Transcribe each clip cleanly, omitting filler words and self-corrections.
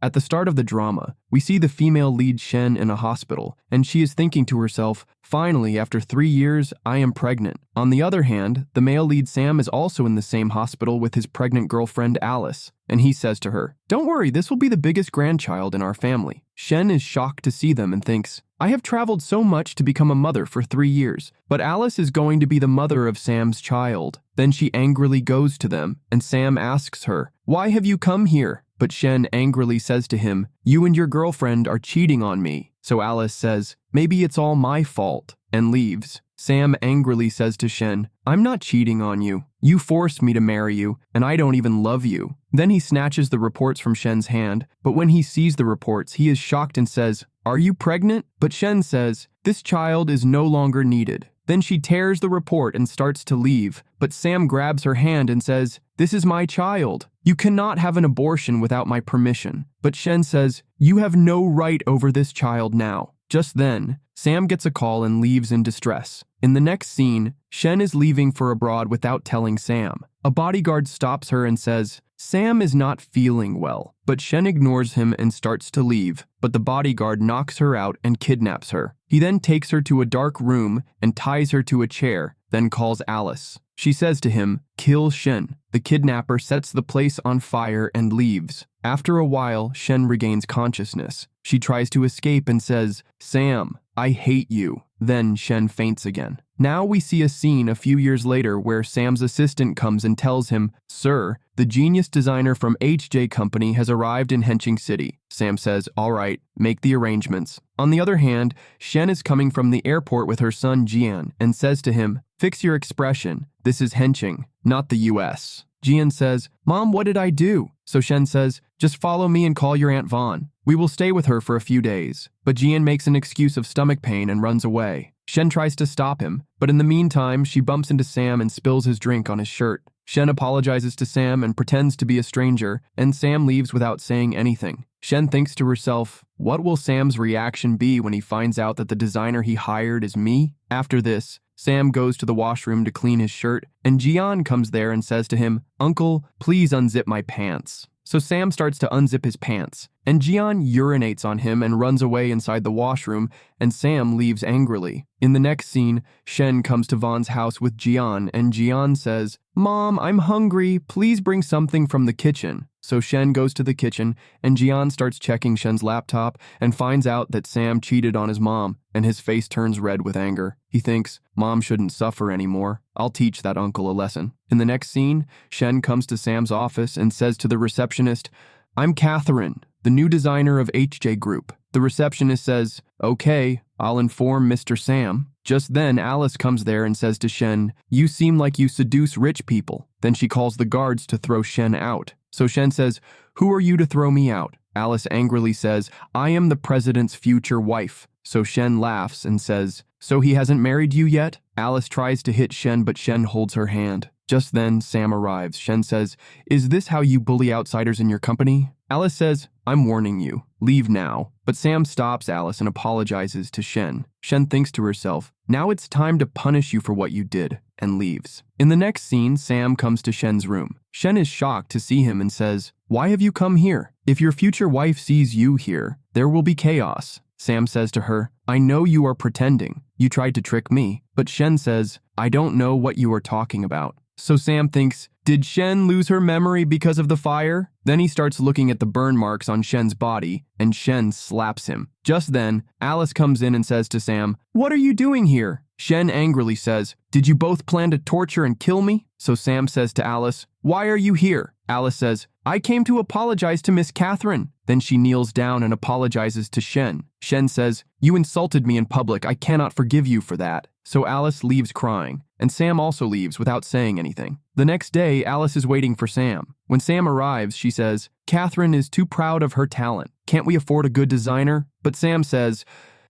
At the start of the drama, we see the female lead Shen in a hospital, and she is thinking to herself, finally, after 3 years, I am pregnant. On the other hand, the male lead Sam is also in the same hospital with his pregnant girlfriend Alice, and he says to her, don't worry, this will be the biggest grandchild in our family. Shen is shocked to see them and thinks, I have traveled so much to become a mother for 3 years, but Alice is going to be the mother of Sam's child. Then she angrily goes to them, and Sam asks her, why have you come here? But Shen angrily says to him, you and your girlfriend are cheating on me. So Alice says, maybe it's all my fault, and leaves. Sam angrily says to Shen, I'm not cheating on you. You forced me to marry you, and I don't even love you. Then he snatches the reports from Shen's hand, but when he sees the reports, he is shocked and says, are you pregnant? But Shen says, this child is no longer needed. Then she tears the report and starts to leave, but Sam grabs her hand and says, this is my child. You cannot have an abortion without my permission. But Shen says, you have no right over this child now. Just then, Sam gets a call and leaves in distress. In the next scene, Shen is leaving for abroad without telling Sam. A bodyguard stops her and says, Sam is not feeling well, but Shen ignores him and starts to leave, but the bodyguard knocks her out and kidnaps her. He then takes her to a dark room and ties her to a chair, then calls Alice. She says to him, kill Shen. The kidnapper sets the place on fire and leaves. After a while, Shen regains consciousness. She tries to escape and says, Sam, I hate you. Then Shen faints again. Now we see a scene a few years later where Sam's assistant comes and tells him, Sir, the genius designer from HJ Company has arrived in Henching City. Sam says, all right, make the arrangements. On the other hand, Shen is coming from the airport with her son Jian and says to him, fix your expression. This is Henching, not the US. Jian says, Mom, what did I do? So Shen says, just follow me and call your Aunt Vaughn. We will stay with her for a few days. But Jian makes an excuse of stomach pain and runs away. Shen tries to stop him, but in the meantime, she bumps into Sam and spills his drink on his shirt. Shen apologizes to Sam and pretends to be a stranger, and Sam leaves without saying anything. Shen thinks to herself, what will Sam's reaction be when he finds out that the designer he hired is me? After this, Sam goes to the washroom to clean his shirt, and Jian comes there and says to him, Uncle, please unzip my pants. So Sam starts to unzip his pants, and Jian urinates on him and runs away inside the washroom, and Sam leaves angrily. In the next scene, Shen comes to Vaughn's house with Jian, and Jian says, Mom, I'm hungry. Please bring something from the kitchen. So Shen goes to the kitchen, and Jian starts checking Shen's laptop and finds out that Sam cheated on his mom, and his face turns red with anger. He thinks, Mom shouldn't suffer anymore. I'll teach that uncle a lesson. In the next scene, Shen comes to Sam's office and says to the receptionist, I'm Catherine, the new designer of HJ Group. The receptionist says, okay, I'll inform Mr. Sam. Just then, Alice comes there and says to Shen, you seem like you seduce rich people. Then she calls the guards to throw Shen out. So Shen says, who are you to throw me out? Alice angrily says, I am the president's future wife. So Shen laughs and says, so he hasn't married you yet? Alice tries to hit Shen, but Shen holds her hand. Just then, Sam arrives. Shen says, is this how you bully outsiders in your company? Alice says, I'm warning you. Leave now. But Sam stops Alice and apologizes to Shen. Shen thinks to herself, now it's time to punish you for what you did, and leaves. In the next scene, Sam comes to Shen's room. Shen is shocked to see him and says, why have you come here? If your future wife sees you here, there will be chaos. Sam says to her, I know you are pretending. You tried to trick me. But Shen says, I don't know what you are talking about. So Sam thinks, did Shen lose her memory because of the fire? Then he starts looking at the burn marks on Shen's body, and Shen slaps him. Just then, Alice comes in and says to Sam, what are you doing here? Shen angrily says, did you both plan to torture and kill me? So Sam says to Alice, why are you here? Alice says, I came to apologize to Miss Catherine. Then she kneels down and apologizes to Shen. Shen says, you insulted me in public. I cannot forgive you for that. So Alice leaves crying, and Sam also leaves without saying anything. The next day, Alice is waiting for Sam. When Sam arrives, she says, Catherine is too proud of her talent. Can't we afford a good designer? But Sam says,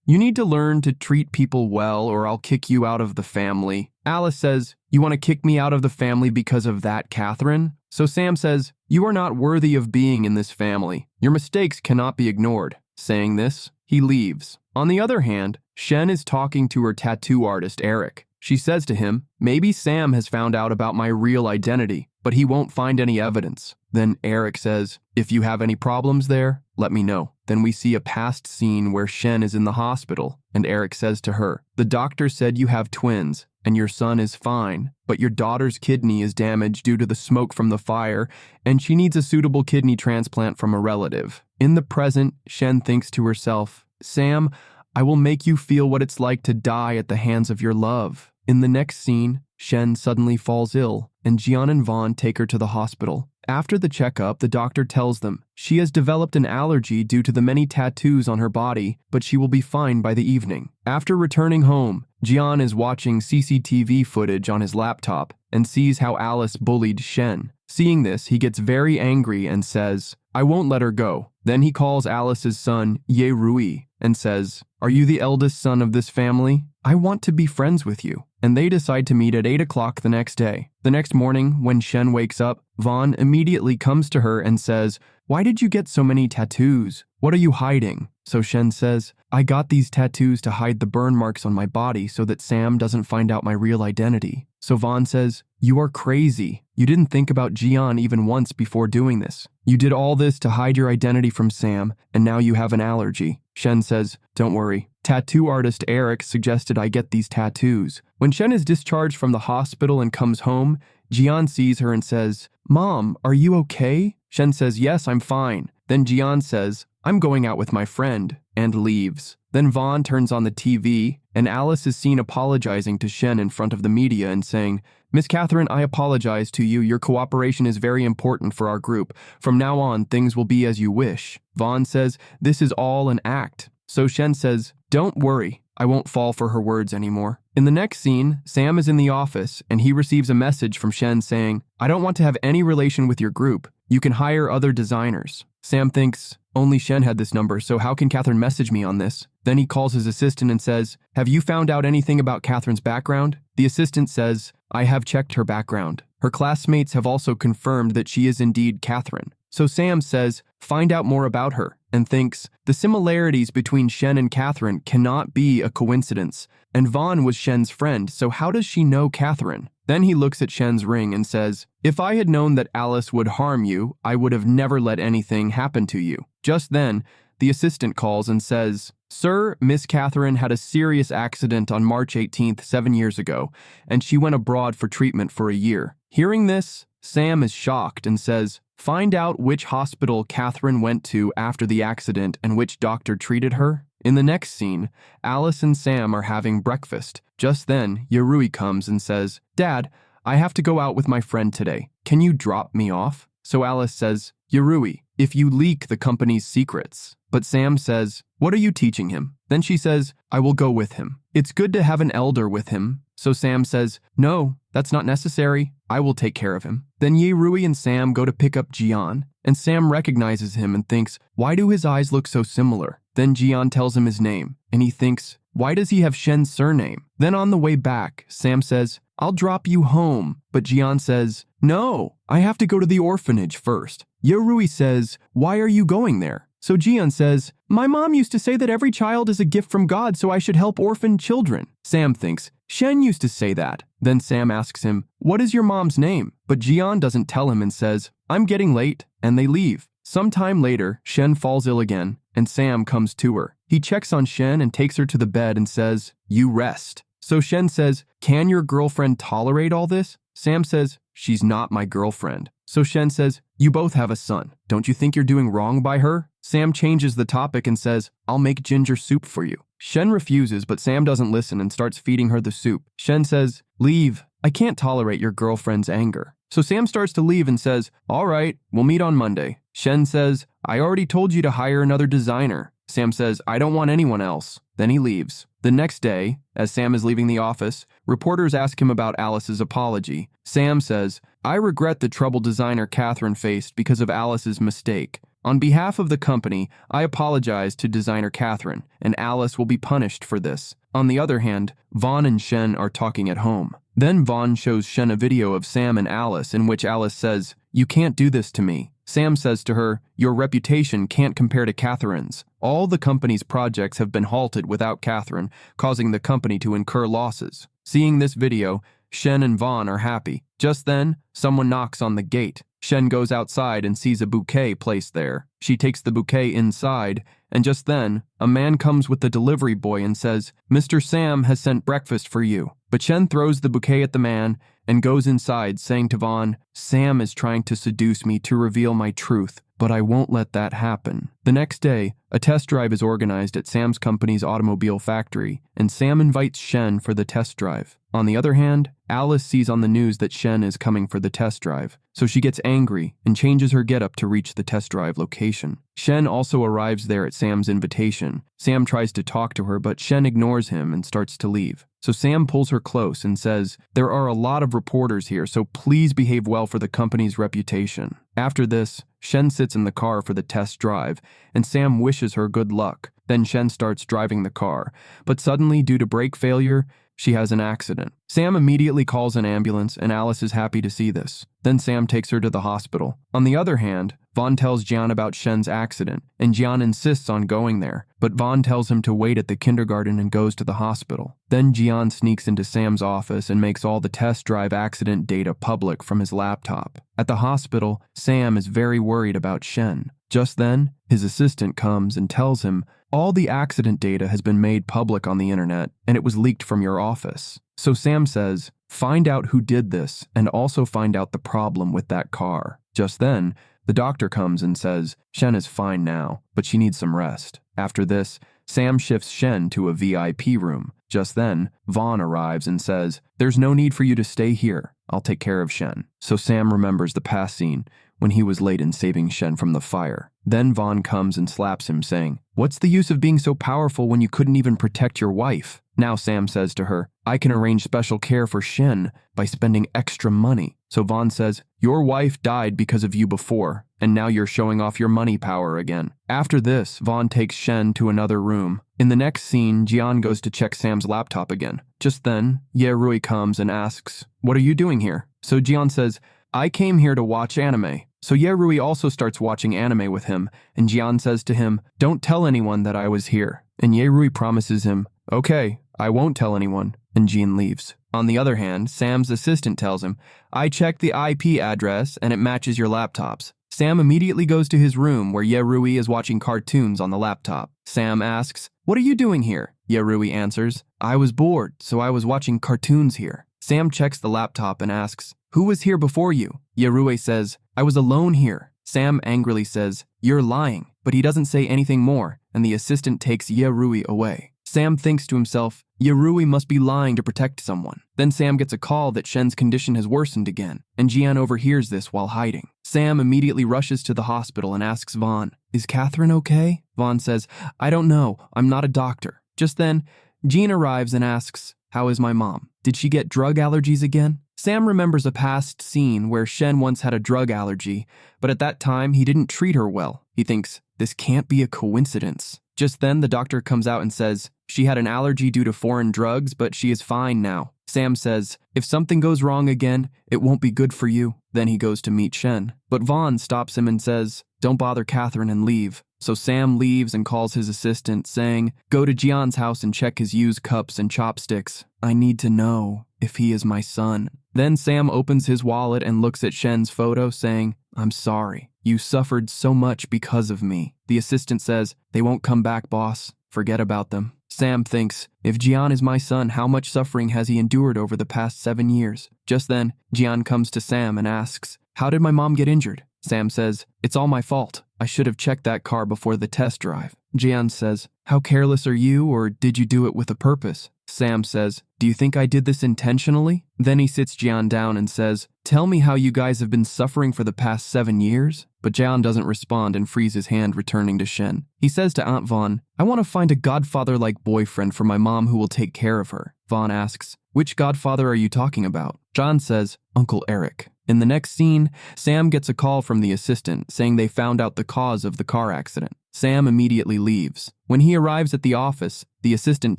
you need to learn to treat people well or I'll kick you out of the family. Alice says, you want to kick me out of the family because of that, Catherine? So Sam says, you are not worthy of being in this family. Your mistakes cannot be ignored. Saying this, he leaves. On the other hand, Shen is talking to her tattoo artist, Eric. She says to him, maybe Sam has found out about my real identity, but he won't find any evidence. Then Eric says, if you have any problems there, let me know. Then we see a past scene where Shen is in the hospital, and Eric says to her, the doctor said you have twins, and your son is fine, but your daughter's kidney is damaged due to the smoke from the fire, and she needs a suitable kidney transplant from a relative. In the present, Shen thinks to herself, Sam, I will make you feel what it's like to die at the hands of your love. In the next scene, Shen suddenly falls ill, and Jian and Vaughn take her to the hospital. After the checkup, the doctor tells them she has developed an allergy due to the many tattoos on her body, but she will be fine by the evening. After returning home, Jian is watching CCTV footage on his laptop and sees how Alice bullied Shen. Seeing this, he gets very angry and says, I won't let her go. Then he calls Alice's son, Ye Rui, and says, are you the eldest son of this family? I want to be friends with you. And they decide to meet at 8 o'clock the next day. The next morning, when Shen wakes up, Vaughn immediately comes to her and says, why did you get so many tattoos? What are you hiding? So Shen says, I got these tattoos to hide the burn marks on my body so that Sam doesn't find out my real identity. So Vaughn says, you are crazy. You didn't think about Jian even once before doing this. You did all this to hide your identity from Sam, and now you have an allergy. Shen says, don't worry. Tattoo artist Eric suggested I get these tattoos. When Shen is discharged from the hospital and comes home, Jian sees her and says, Mom, are you okay? Shen says, yes, I'm fine. Then Jian says, I'm going out with my friend, and leaves. Then Vaughn turns on the TV, and Alice is seen apologizing to Shen in front of the media and saying, Miss Catherine, I apologize to you. Your cooperation is very important for our group. From now on, things will be as you wish. Vaughn says, this is all an act. So Shen says, don't worry, I won't fall for her words anymore. In the next scene, Sam is in the office, and he receives a message from Shen saying, I don't want to have any relation with your group. You can hire other designers. Sam thinks, only Shen had this number, so how can Catherine message me on this? Then he calls his assistant and says, have you found out anything about Catherine's background? The assistant says, I have checked her background. Her classmates have also confirmed that she is indeed Catherine. So Sam says, find out more about her, and thinks, the similarities between Shen and Catherine cannot be a coincidence, and Vaughn was Shen's friend, so how does she know Catherine? Then he looks at Shen's ring and says, if I had known that Alice would harm you, I would have never let anything happen to you. Just then, the assistant calls and says, Sir, Miss Catherine had a serious accident on March 18th, 7 years ago, and she went abroad for treatment for a year. Hearing this, Sam is shocked and says, find out which hospital Catherine went to after the accident and which doctor treated her. In the next scene, Alice and Sam are having breakfast. Just then, Yarui comes and says, Dad, I have to go out with my friend today. Can you drop me off? So Alice says, Yarui, if you leak the company's secrets. But Sam says, what are you teaching him? Then she says, I will go with him. It's good to have an elder with him. So Sam says, no, that's not necessary. I will take care of him. Then Ye-Rui and Sam go to pick up Jian, and Sam recognizes him and thinks, why do his eyes look so similar? Then Jian tells him his name, and he thinks, why does he have Shen's surname? Then on the way back, Sam says, I'll drop you home. But Jian says, no, I have to go to the orphanage first. Ye-Rui says, why are you going there? So Jian says, my mom used to say that every child is a gift from God, so I should help orphan children. Sam thinks, Shen used to say that. Then Sam asks him, what is your mom's name? But Jian doesn't tell him and says, I'm getting late, and they leave. Sometime later, Shen falls ill again, and Sam comes to her. He checks on Shen and takes her to the bed and says, you rest. So Shen says, can your girlfriend tolerate all this? Sam says, she's not my girlfriend. So Shen says, you both have a son. Don't you think you're doing wrong by her? Sam changes the topic and says, I'll make ginger soup for you. Shen refuses, but Sam doesn't listen and starts feeding her the soup. Shen says, leave. I can't tolerate your girlfriend's anger. So Sam starts to leave and says, all right, we'll meet on Monday. Shen says, I already told you to hire another designer. Sam says, I don't want anyone else. Then he leaves. The next day, as Sam is leaving the office, reporters ask him about Alice's apology. Sam says, I regret the trouble designer Catherine faced because of Alice's mistake. On behalf of the company, I apologize to designer Catherine, and Alice will be punished for this. On the other hand, Vaughn and Shen are talking at home. Then Vaughn shows Shen a video of Sam and Alice in which Alice says, you can't do this to me. Sam says to her, your reputation can't compare to Catherine's. All the company's projects have been halted without Catherine, causing the company to incur losses. Seeing this video, Shen and Vaughn are happy. Just then, someone knocks on the gate. Shen goes outside and sees a bouquet placed there. She takes the bouquet inside, and just then, a man comes with the delivery boy and says, "Mr. Sam has sent breakfast for you." But Shen throws the bouquet at the man and goes inside, saying to Vaughn, "Sam is trying to seduce me to reveal my truth, but I won't let that happen." The next day, a test drive is organized at Sam's company's automobile factory, and Sam invites Shen for the test drive. On the other hand, Alice sees on the news that Shen is coming for the test drive, so she gets angry and changes her getup to reach the test drive location. Shen also arrives there at Sam's invitation. Sam tries to talk to her, but Shen ignores him and starts to leave. So Sam pulls her close and says, "There are a lot of reporters here, so please behave well for the company's reputation." After this, Shen sits in the car for the test drive, and Sam wishes her good luck. Then Shen starts driving the car, but suddenly, due to brake failure, she has an accident. Sam immediately calls an ambulance, and Alice is happy to see this. Then Sam takes her to the hospital. On the other hand, Vaughn tells Jian about Shen's accident, and Jian insists on going there, but Vaughn tells him to wait at the kindergarten and goes to the hospital. Then Jian sneaks into Sam's office and makes all the test drive accident data public from his laptop. At the hospital, Sam is very worried about Shen. Just then, his assistant comes and tells him, "All the accident data has been made public on the internet, and it was leaked from your office." So Sam says, "Find out who did this, and also find out the problem with that car." Just then, the doctor comes and says, "Shen is fine now, but she needs some rest." After this, Sam shifts Shen to a VIP room. Just then, Vaughn arrives and says, "There's no need for you to stay here. I'll take care of Shen." So Sam remembers the past scene when he was late in saving Shen from the fire. Then Vaughn comes and slaps him, saying, "What's the use of being so powerful when you couldn't even protect your wife?" Now Sam says to her, "I can arrange special care for Shen by spending extra money." So Vaughn says, "Your wife died because of you before, and now you're showing off your money power again." After this, Vaughn takes Shen to another room. In the next scene, Jian goes to check Sam's laptop again. Just then, Ye Rui comes and asks, "What are you doing here?" So Jian says, "I came here to watch anime." So Ye Rui also starts watching anime with him, and Jian says to him, "Don't tell anyone that I was here." And Ye Rui promises him, "Okay, I won't tell anyone," and Jian leaves. On the other hand, Sam's assistant tells him, "I checked the IP address and it matches your laptops." Sam immediately goes to his room where Ye Rui is watching cartoons on the laptop. Sam asks, "What are you doing here?" Ye Rui answers, "I was bored, so I was watching cartoons here." Sam checks the laptop and asks, "Who was here before you?" Ye Rui says, "I was alone here." Sam angrily says, "You're lying," but he doesn't say anything more, and the assistant takes Ye Rui away. Sam thinks to himself, Ye Rui must be lying to protect someone. Then Sam gets a call that Shen's condition has worsened again, and Jian overhears this while hiding. Sam immediately rushes to the hospital and asks Vaughn, "Is Catherine okay?" Vaughn says, "I don't know, I'm not a doctor." Just then, Jean arrives and asks, "How is my mom? Did she get drug allergies again?" Sam remembers a past scene where Shen once had a drug allergy, but at that time he didn't treat her well. He thinks, this can't be a coincidence. Just then the doctor comes out and says, she had an allergy due to foreign drugs, but she is fine now. Sam says, if something goes wrong again, it won't be good for you. Then he goes to meet Shen. But Vaughn stops him and says, don't bother Catherine and leave. So Sam leaves and calls his assistant, saying, go to Jian's house and check his used cups and chopsticks. I need to know if he is my son. Then Sam opens his wallet and looks at Shen's photo, saying, I'm sorry. You suffered so much because of me. The assistant says, they won't come back, boss. Forget about them. Sam thinks, if Jian is my son, how much suffering has he endured over the past 7 years? Just then, Jian comes to Sam and asks, how did my mom get injured? Sam says, it's all my fault. I should have checked that car before the test drive. Jian says, how careless are you, or did you do it with a purpose? Sam says, do you think I did this intentionally? Then he sits Jian down and says, tell me how you guys have been suffering for the past 7 years? But Jian doesn't respond and frees his hand, returning to Shen. He says to Aunt Vaughn, I want to find a godfather-like boyfriend for my mom who will take care of her. Vaughn asks, which godfather are you talking about? John says, Uncle Eric. In the next scene, Sam gets a call from the assistant saying they found out the cause of the car accident. Sam immediately leaves. When he arrives at the office, the assistant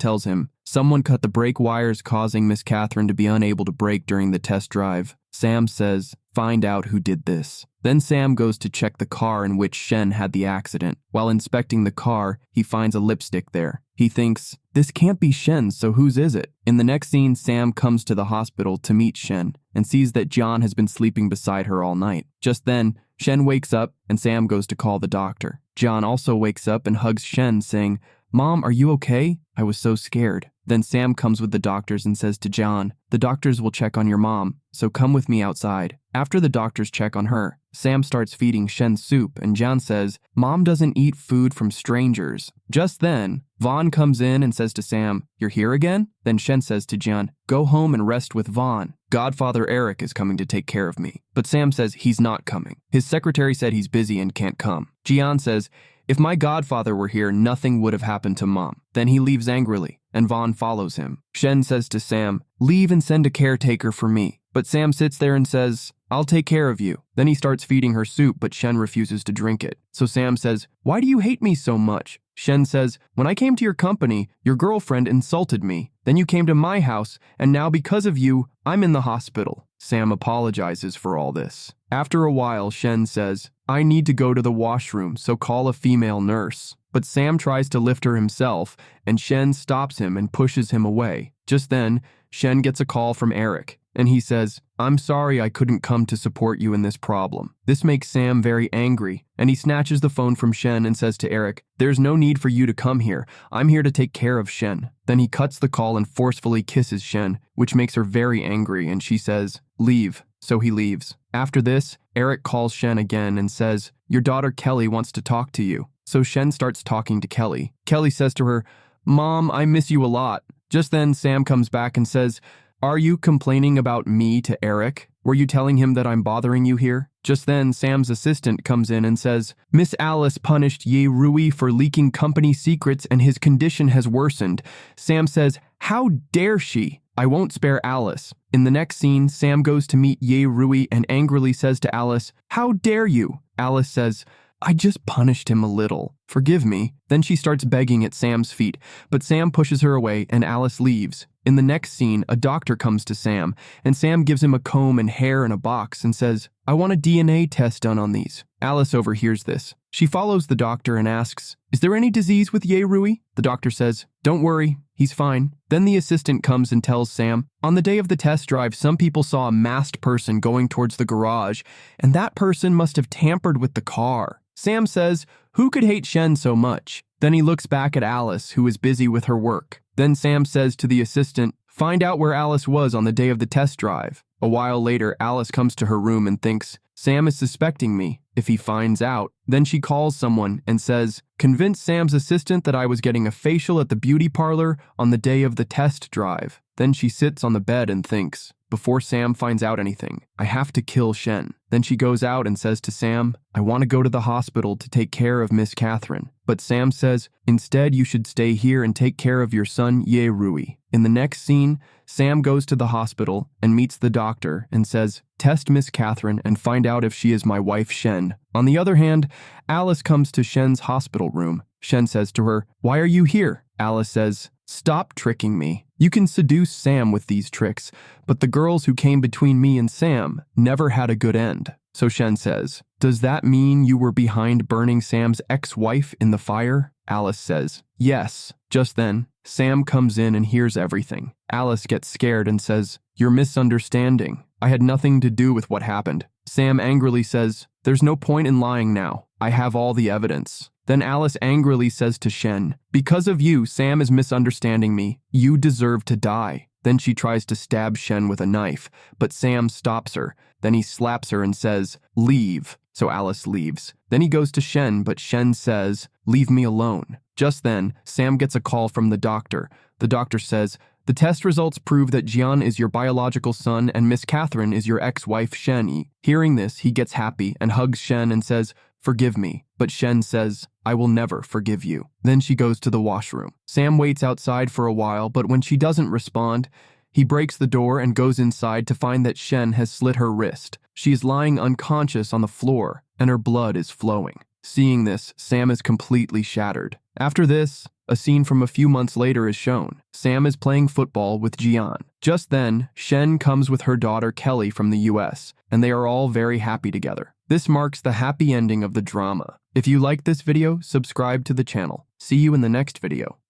tells him, someone cut the brake wires, causing Miss Catherine to be unable to brake during the test drive. Sam says, find out who did this. Then Sam goes to check the car in which Shen had the accident. While inspecting the car, he finds a lipstick there. He thinks, this can't be Shen, so whose is it? In the next scene, Sam comes to the hospital to meet Shen and sees that John has been sleeping beside her all night. Just then, Shen wakes up and Sam goes to call the doctor. John also wakes up and hugs Shen, saying, Mom, are you okay? I was so scared. Then Sam comes with the doctors and says to John, the doctors will check on your mom, so come with me outside. After the doctors check on her, Sam starts feeding Shen soup and John says, Mom doesn't eat food from strangers. Just then, Vaughn comes in and says to Sam, you're here again? Then Shen says to John, go home and rest with Vaughn. Godfather Eric is coming to take care of me. But Sam says he's not coming. His secretary said he's busy and can't come. Gian says, if my godfather were here, nothing would have happened to Mom. Then he leaves angrily, and Vaughn follows him. Shen says to Sam, leave and send a caretaker for me. But Sam sits there and says, I'll take care of you. Then he starts feeding her soup, but Shen refuses to drink it. So Sam says, why do you hate me so much? Shen says, when I came to your company, your girlfriend insulted me. Then you came to my house, and now because of you, I'm in the hospital. Sam apologizes for all this. After a while, Shen says, I need to go to the washroom, so call a female nurse. But Sam tries to lift her himself, and Shen stops him and pushes him away. Just then, Shen gets a call from Eric, and he says, I'm sorry I couldn't come to support you in this problem. This makes Sam very angry, and he snatches the phone from Shen and says to Eric, there's no need for you to come here. I'm here to take care of Shen. Then he cuts the call and forcefully kisses Shen, which makes her very angry, and she says, leave. So he leaves. After this, Eric calls Shen again and says, your daughter Kelly wants to talk to you. So Shen starts talking to Kelly. Kelly says to her, Mom, I miss you a lot. Just then, Sam comes back and says, are you complaining about me to Eric? Were you telling him that I'm bothering you here? Just then, Sam's assistant comes in and says, Miss Alice punished Ye Rui for leaking company secrets and his condition has worsened. Sam says, how dare she? I won't spare Alice. In the next scene, Sam goes to meet Ye Rui and angrily says to Alice, how dare you? Alice says, I just punished him a little. Forgive me. Then she starts begging at Sam's feet, but Sam pushes her away and Alice leaves. In the next scene, a doctor comes to Sam, and Sam gives him a comb and hair in a box and says, I want a DNA test done on these. Alice overhears this. She follows the doctor and asks, is there any disease with Ye Rui? The doctor says, don't worry, he's fine. Then the assistant comes and tells Sam, on the day of the test drive, some people saw a masked person going towards the garage, and that person must have tampered with the car. Sam says, who could hate Shen so much? Then he looks back at Alice, who is busy with her work. Then Sam says to the assistant, find out where Alice was on the day of the test drive. A while later, Alice comes to her room and thinks, Sam is suspecting me. If he finds out, then she calls someone and says, convince Sam's assistant that I was getting a facial at the beauty parlor on the day of the test drive. Then she sits on the bed and thinks, before Sam finds out anything, I have to kill Shen. Then she goes out and says to Sam, I want to go to the hospital to take care of Miss Catherine. But Sam says, instead you should stay here and take care of your son Ye Rui. In the next scene, Sam goes to the hospital and meets the doctor and says, test Miss Catherine and find out if she is my wife Shen. On the other hand, Alice comes to Shen's hospital room. Shen says to her, why are you here? Alice says, stop tricking me. You can seduce Sam with these tricks, but the girls who came between me and Sam never had a good end. So Shen says, does that mean you were behind burning Sam's ex-wife in the fire? Alice says, yes. Just then, Sam comes in and hears everything. Alice gets scared and says, you're misunderstanding. I had nothing to do with what happened. Sam angrily says, there's no point in lying now. I have all the evidence. Then Alice angrily says to Shen, because of you, Sam is misunderstanding me. You deserve to die. Then she tries to stab Shen with a knife, but Sam stops her. Then he slaps her and says, leave. So Alice leaves. Then he goes to Shen, but Shen says, leave me alone. Just then, Sam gets a call from the doctor. The doctor says, the test results prove that Jian is your biological son and Miss Catherine is your ex-wife Shen. Hearing this, he gets happy and hugs Shen and says, forgive me. But Shen says, I will never forgive you. Then she goes to the washroom. Sam waits outside for a while, but when she doesn't respond, he breaks the door and goes inside to find that Shen has slit her wrist. She is lying unconscious on the floor, and her blood is flowing. Seeing this, Sam is completely shattered. After this, a scene from a few months later is shown. Sam is playing football with Jian. Just then, Shen comes with her daughter Kelly from the US, and they are all very happy together. This marks the happy ending of the drama. If you liked this video, subscribe to the channel. See you in the next video.